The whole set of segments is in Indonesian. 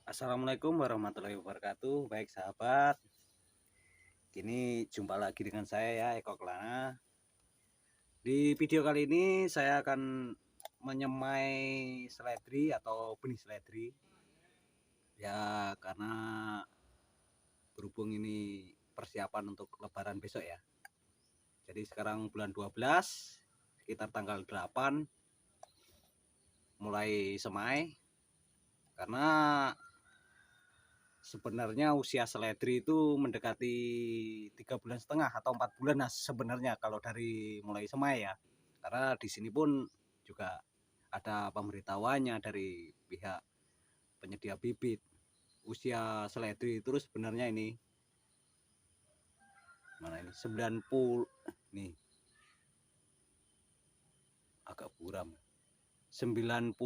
Assalamualaikum warahmatullahi wabarakatuh. Baik sahabat, kini jumpa lagi dengan saya ya, Eko Kelana. Di video kali ini saya akan menyemai seledri atau benih seledri. Ya karena berhubung ini persiapan untuk lebaran besok ya. Jadi sekarang bulan 12, sekitar tanggal 8 mulai semai. Karena sebenarnya usia seledri itu mendekati 3,5 bulan atau 4 bulan nah sebenarnya kalau dari mulai semai ya. Karena di sini pun juga ada pemberitahuannya dari pihak penyedia bibit. Usia seledri itu sebenarnya ini mana ini 90 nih agak buram 90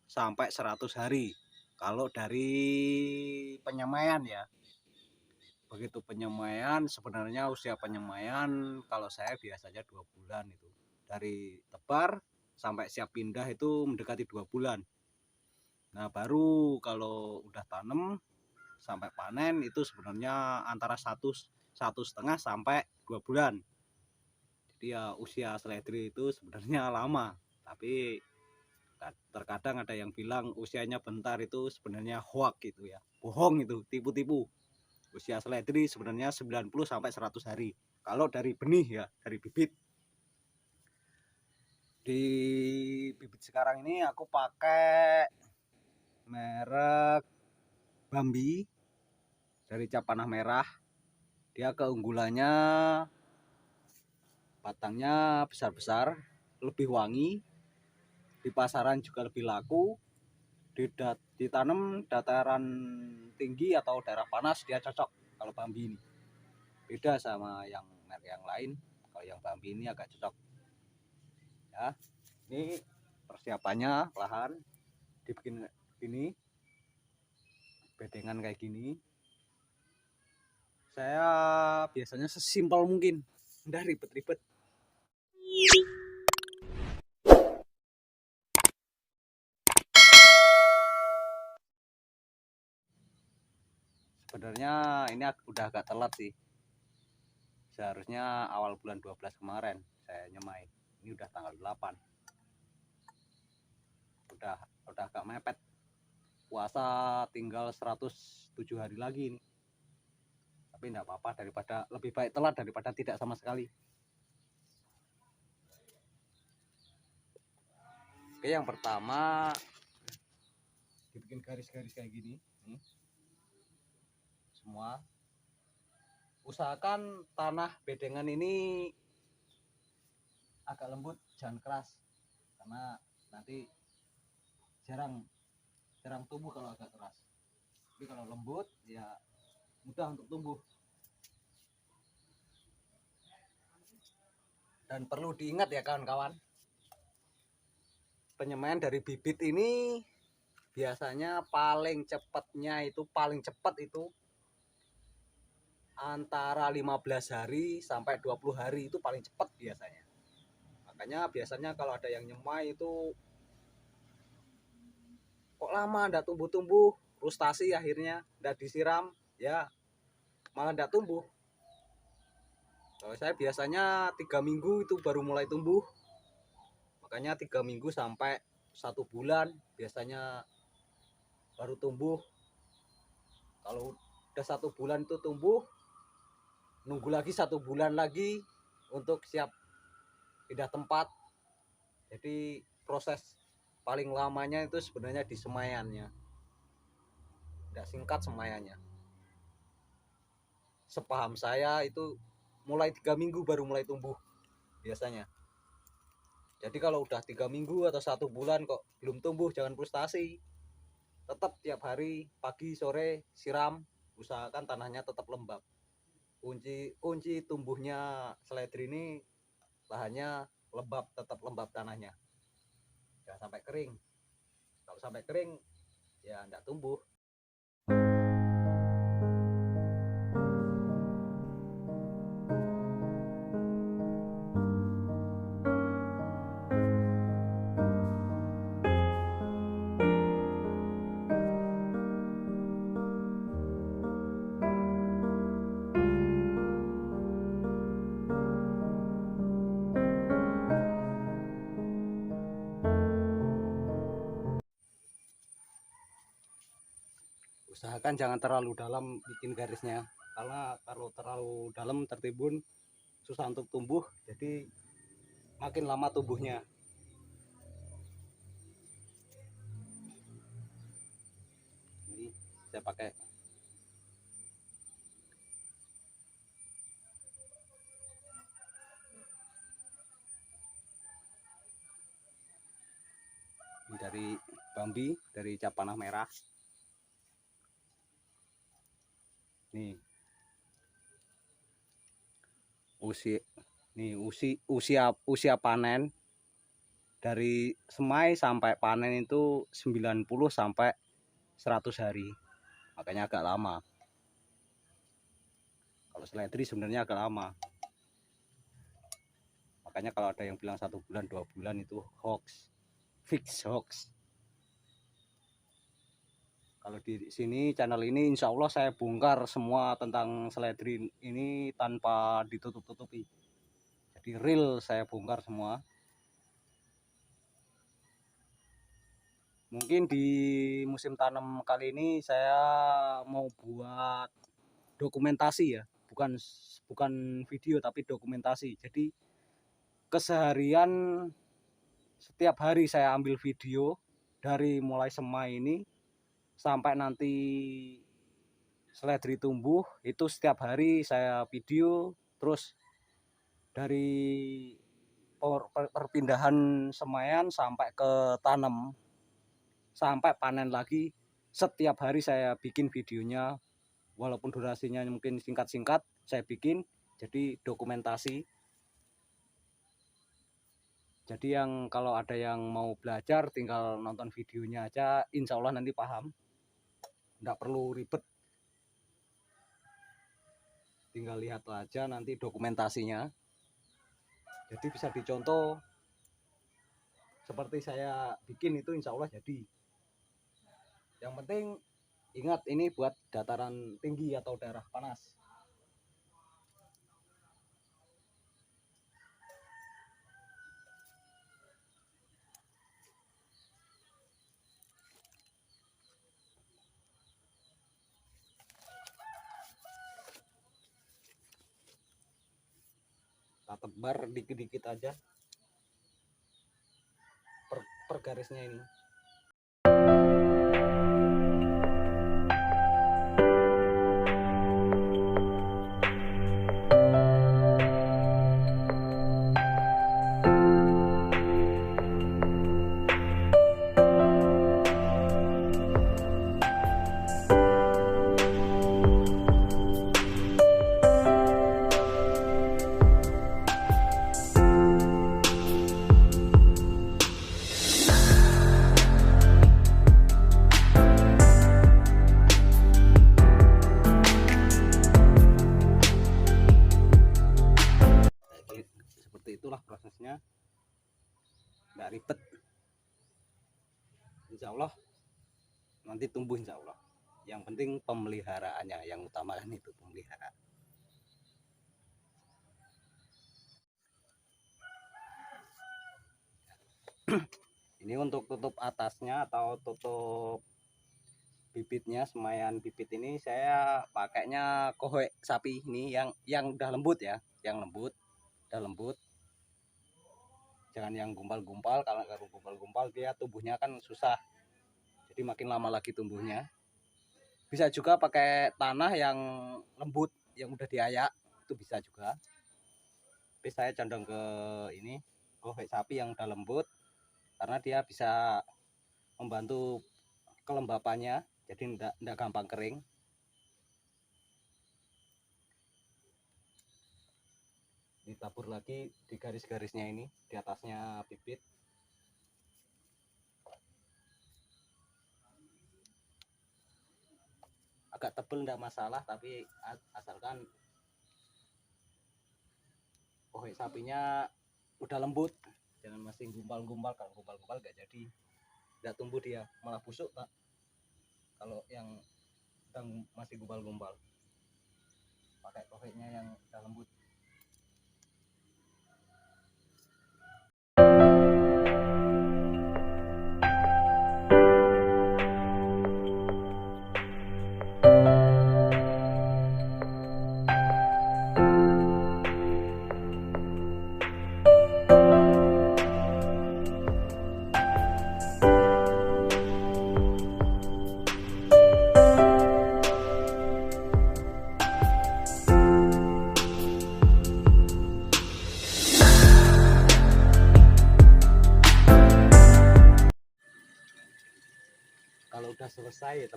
sampai 100 hari kalau dari penyemaian ya. Begitu penyemaian, sebenarnya usia penyemaian kalau saya biasanya 2 bulan itu. Dari tebar sampai siap pindah itu mendekati 2 bulan. Nah baru kalau udah tanam sampai panen itu sebenarnya antara 1,5 sampai 2 bulan. Jadi ya usia seledri itu sebenarnya lama. Tapi terkadang ada yang bilang usianya bentar itu sebenarnya hoax gitu ya. Bohong itu, tipu-tipu. Usia seledri sebenarnya 90 sampai 100 hari. Kalau dari benih ya, dari bibit. Di bibit sekarang ini aku pakai merek Bambi dari cap panah merah. Dia keunggulannya batangnya besar-besar, lebih wangi, di pasaran juga lebih laku. Ditanam dataran tinggi atau daerah panas dia cocok kalau Bambi ini. Beda sama yang merek yang lain. Kalau yang Bambi ini agak cocok. Ya, ini persiapannya lahan dibikin ini bedengan kayak gini. Saya biasanya sesimpel mungkin, nggak ribet-ribet. Sebenarnya ini udah agak telat sih. Seharusnya awal bulan 12 kemarin saya nyemai. Ini udah tanggal 8. Udah agak mepet. Puasa tinggal 107 hari lagi ini. Tapi enggak apa-apa, daripada lebih baik telat daripada tidak sama sekali. Oke, yang pertama dibikin garis-garis kayak gini nih. Semua usahakan tanah bedengan ini agak lembut, jangan keras, karena nanti jarang tumbuh kalau agak keras. Tapi kalau lembut ya mudah untuk tumbuh. Dan perlu diingat ya kawan-kawan, penyemaian dari bibit ini biasanya paling cepat itu antara 15 hari sampai 20 hari itu paling cepat biasanya. Makanya biasanya kalau ada yang nyemai itu kok lama ndak tumbuh-tumbuh, frustasi akhirnya ndak disiram ya malah ndak tumbuh. Kalau saya biasanya 3 minggu itu baru mulai tumbuh. Makanya 3 minggu sampai 1 bulan biasanya baru tumbuh. Kalau udah 1 bulan itu tumbuh, nunggu lagi 1 bulan lagi untuk siap pindah tempat. Jadi proses paling lamanya itu sebenarnya di semaiannya, tidak singkat semaiannya. Sepaham saya itu mulai 3 minggu baru mulai tumbuh biasanya. Jadi kalau udah 3 minggu atau 1 bulan kok belum tumbuh, jangan frustasi. Tetap tiap hari pagi sore siram, usahakan tanahnya tetap lembab. Kunci tumbuhnya seledri ini lahannya lembab, tetap lembab tanahnya. Jangan sampai kering. Kalau sampai kering ya enggak tumbuh. Usahakan jangan terlalu dalam bikin garisnya, karena kalau terlalu dalam tertimbun susah untuk tumbuh, jadi makin lama tumbuhnya. Ini saya pakai dari Bambi, dari cap panah merah. Nih usia panen dari semai sampai panen itu 90 sampai 100 hari, makanya agak lama. Kalau seledri sebenarnya agak lama, makanya kalau ada yang bilang 1 bulan 2 bulan itu hoax, fix hoax. Kalau di sini channel ini insya Allah saya bongkar semua tentang seledri ini tanpa ditutup-tutupi, jadi real saya bongkar semua. Mungkin di musim tanam kali ini saya mau buat dokumentasi ya, bukan video tapi dokumentasi. Jadi keseharian setiap hari saya ambil video dari mulai semai ini sampai nanti seledri tumbuh, itu setiap hari saya video. Terus dari perpindahan semaian sampai ke tanam sampai panen lagi, setiap hari saya bikin videonya, walaupun durasinya mungkin singkat-singkat, saya bikin jadi dokumentasi. Jadi yang kalau ada yang mau belajar tinggal nonton videonya aja, insya Allah nanti paham, nggak perlu ribet, tinggal lihat aja nanti dokumentasinya, jadi bisa dicontoh seperti saya bikin itu, insya Allah jadi. Yang penting ingat, ini buat dataran tinggi atau daerah panas. Kita tebar dikit-dikit aja per garisnya ini. Itulah prosesnya, nggak ribet, insya Allah nanti tumbuh, insya Allah. Yang penting pemeliharaannya yang utama, kan itu pemeliharaan. Ini untuk tutup atasnya atau tutup bibitnya, semaian bibit ini saya pakainya kohek sapi ini yang udah lembut ya, yang lembut, udah lembut. Jangan yang gumpal-gumpal, kalau gumpal-gumpal dia tumbuhnya kan susah, jadi makin lama lagi tumbuhnya. Bisa juga pakai tanah yang lembut yang udah diayak, itu bisa juga. Tapi saya condong ke ini kohek sapi yang udah lembut, karena dia bisa membantu kelembapannya, jadi enggak gampang kering. Ditabur lagi di garis-garisnya ini, di atasnya bibit. Agak tebel enggak masalah, tapi asalkan kohek sapinya udah lembut, jangan masih gumpal-gumpal. Kalau gumpal-gumpal enggak jadi, enggak tumbuh dia, malah busuk Pak. Kalau yang masih gumpal-gumpal, pakai koheknya yang udah lembut.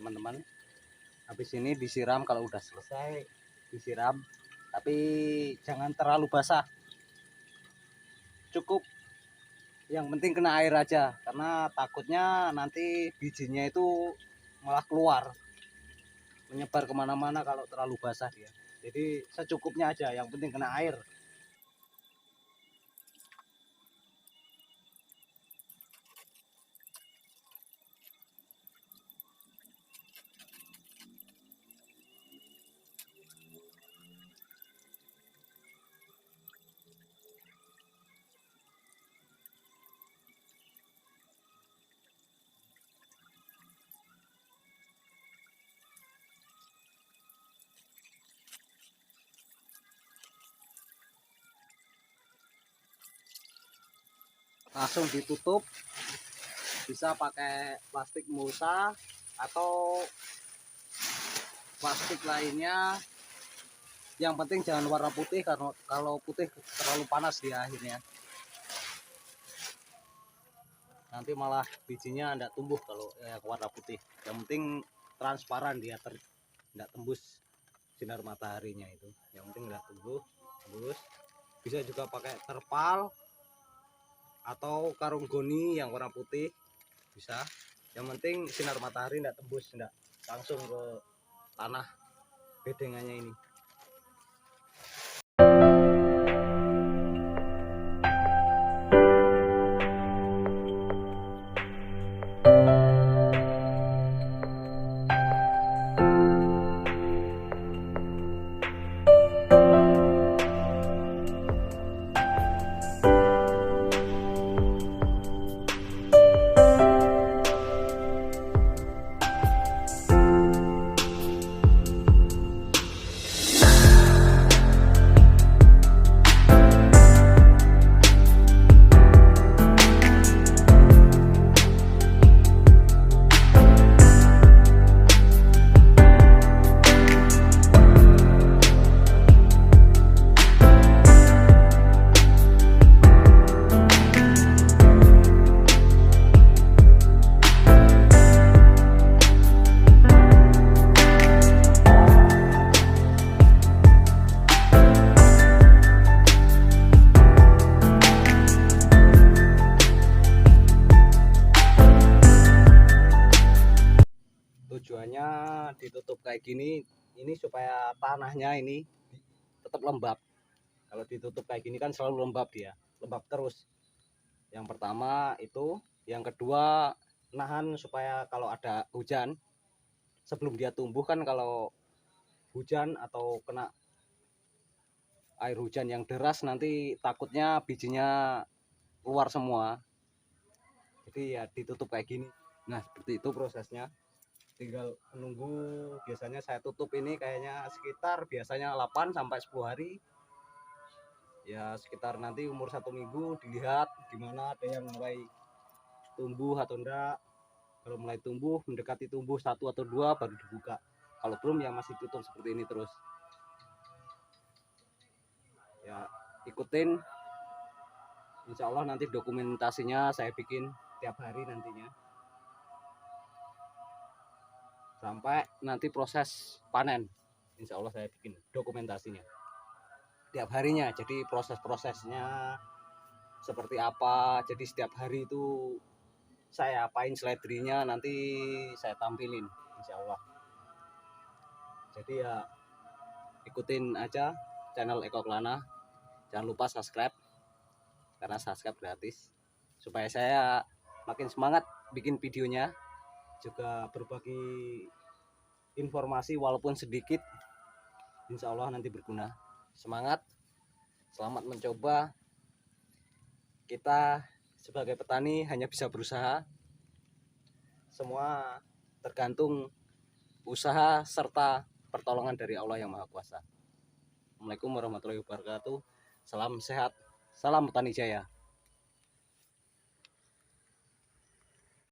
teman-teman. Habis ini disiram, kalau udah selesai disiram, tapi jangan terlalu basah, cukup yang penting kena air aja, karena takutnya nanti bijinya itu malah keluar menyebar kemana-mana kalau terlalu basah dia. Jadi secukupnya aja, yang penting kena air. Langsung ditutup, bisa pakai plastik mulsa atau plastik lainnya, yang penting jangan warna putih, karena kalau putih terlalu panas dia akhirnya nanti malah bijinya tidak tumbuh kalau warna putih. Yang penting transparan dia, tidak tembus sinar mataharinya itu, yang penting tidak tumbuh tembus. Bisa juga pakai terpal atau karung goni yang warna putih bisa, yang penting sinar matahari tidak tembus, tidak langsung ke tanah bedengannya ini. Tujuannya ditutup kayak gini ini supaya tanahnya ini tetap lembab. Kalau ditutup kayak gini kan selalu lembab, dia lembab terus. Yang pertama itu, yang kedua nahan supaya kalau ada hujan sebelum dia tumbuh kan, kalau hujan atau kena air hujan yang deras nanti takutnya bijinya keluar semua. Jadi ya ditutup kayak gini. Nah seperti itu prosesnya, tinggal menunggu. Biasanya saya tutup ini kayaknya sekitar biasanya 8 sampai 10 hari ya, sekitar nanti umur 1 minggu dilihat gimana, ada yang mulai tumbuh atau enggak. Kalau mulai tumbuh, mendekati tumbuh 1 atau 2 baru dibuka, kalau belum ya masih tutup seperti ini terus ya. Ikutin, insya Allah nanti dokumentasinya saya bikin tiap hari nantinya sampai nanti proses panen. Insya Allah saya bikin dokumentasinya tiap harinya, jadi proses-prosesnya seperti apa. Jadi setiap hari itu saya apain seledrinya nanti saya tampilin insya Allah. Jadi ya ikutin aja channel Eko Kelana, jangan lupa subscribe karena subscribe gratis, supaya saya makin semangat bikin videonya, juga berbagi informasi walaupun sedikit, insya Allah nanti berguna. Semangat, selamat mencoba. Kita sebagai petani hanya bisa berusaha, semua tergantung usaha serta pertolongan dari Allah yang Maha Kuasa. Assalamualaikum warahmatullahi wabarakatuh. Salam sehat, salam petani jaya.